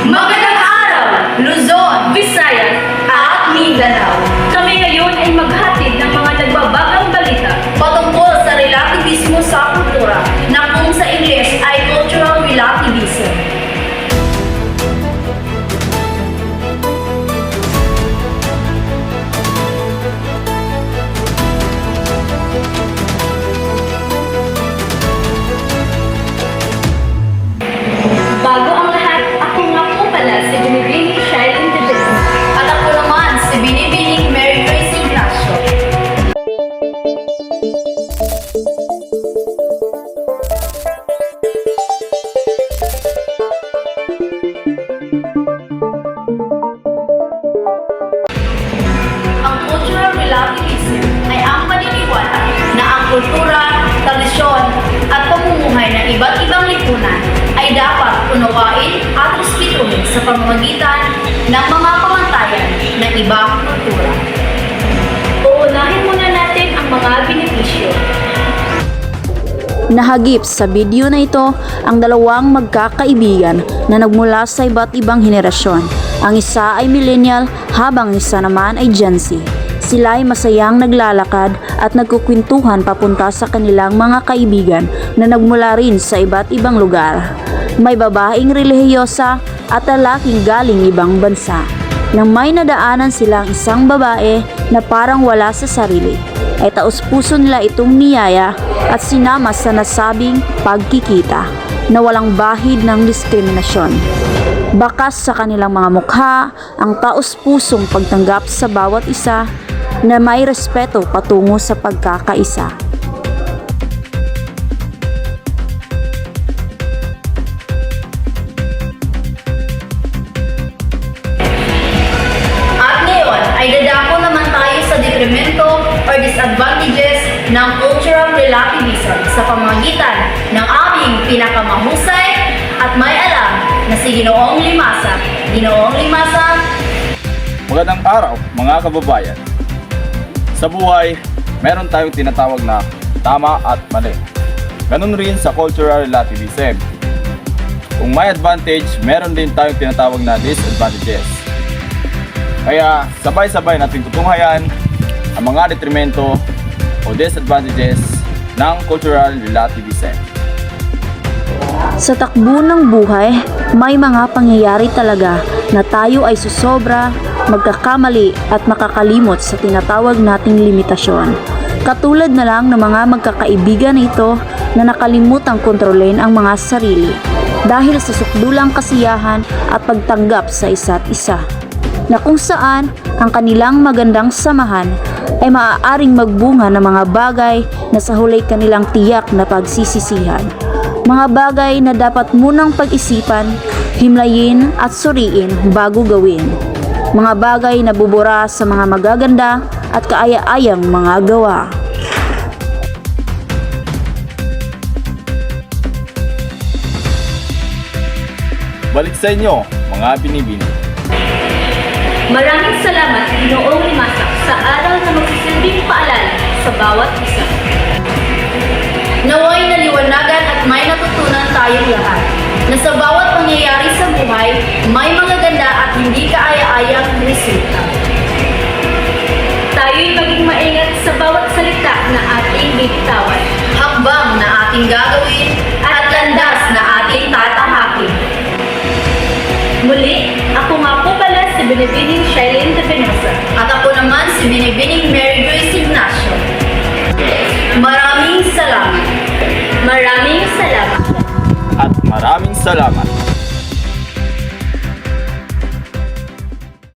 Magandang araw, Luzon, Visayas, at Mindanao. Kami ngayon ay maghatid ng mga nagbabagang balita patungkol sa relativismo sa kultura na kung sa English ay cultural relativism. Bago ang lahat, ako nga po pala si Binibining Shailene de Benza. At ako naman si Binibining Mary Grace Ignacio. Ang cultural relativism ay ang paniniwala na ang kultura, tradisyon, at pamumuhay ng iba't ibang lipunan ay dapat unawain at respetuhin sa pamamagitan ng mga pamantayan ng ibang kultura. Uunahin muna natin ang mga benepisyo. Nahagip sa video na ito ang dalawang magkakaibigan na nagmula sa iba't ibang henerasyon. Ang isa ay millennial habang isa naman ay Gen Z. Sila ay masayang naglalakad at nagkukwentuhan papunta sa kanilang mga kaibigan na nagmula rin sa iba't ibang lugar. May babaeng relihiyosa at lalaking galing ibang bansa. Nang may nadaanan silang isang babae na parang wala sa sarili, ay taos-puso nila itong niyaya at sinama sa nasabing pagkikita na walang bahid ng diskriminasyon. Bakas sa kanilang mga mukha ang taos-pusong pagtanggap sa bawat isa na may respeto patungo sa pagkakaisa. At ngayon ay dadako naman tayo sa detrimento or disadvantages ng cultural relativism sa pamamagitan ng aming pinakamahusay at may alam na si Ginoong Limasa. Ginoong Limasa, Magandang araw mga kababayan. Sa buhay, meron tayong tinatawag na tama at mali. Ganun rin sa cultural relativism. Kung may advantage, meron din tayong tinatawag na disadvantages. Kaya sabay-sabay natin tutunghayan ang mga detrimento o disadvantages ng cultural relativism. Sa takbo ng buhay, may mga pangyayari talaga na tayo ay susobra, magkakamali at makakalimot sa tinatawag nating limitasyon. Katulad na lang ng mga magkakaibigan na ito na nakalimutang kontrolin ang mga sarili dahil sa sukdulang kasiyahan at pagtanggap sa isa't isa, na kung saan ang kanilang magandang samahan ay maaaring magbunga ng mga bagay na sa huli kanilang tiyak na pagsisisihan. Mga bagay na dapat munang pag-isipan, himlayin at suriin bago gawin. Mga bagay na bubura sa mga magaganda at kaaya-ayang mga gawa. Balik sa inyo, mga binibini. maraming salamat Ginoong Limasa sa aral na magsisilbing paalala sa bawat isa. Naway naliwanagan at may natutunan tayong lahat na sa bawat pangyayari sa buhay, may mga ganda at hindi kaaya-ayang resulta. Tayo'y maging maingat sa bawat salita na ating bibitawan, hakbang na ating gagawin, at landas na ating tatahakin. Muli, ako nga po pala si Binibining Shailene de Benza. At ako naman si Binibining Mary Grace Ignacio. Maraming salamat. Maraming salamat. At maraming salamat.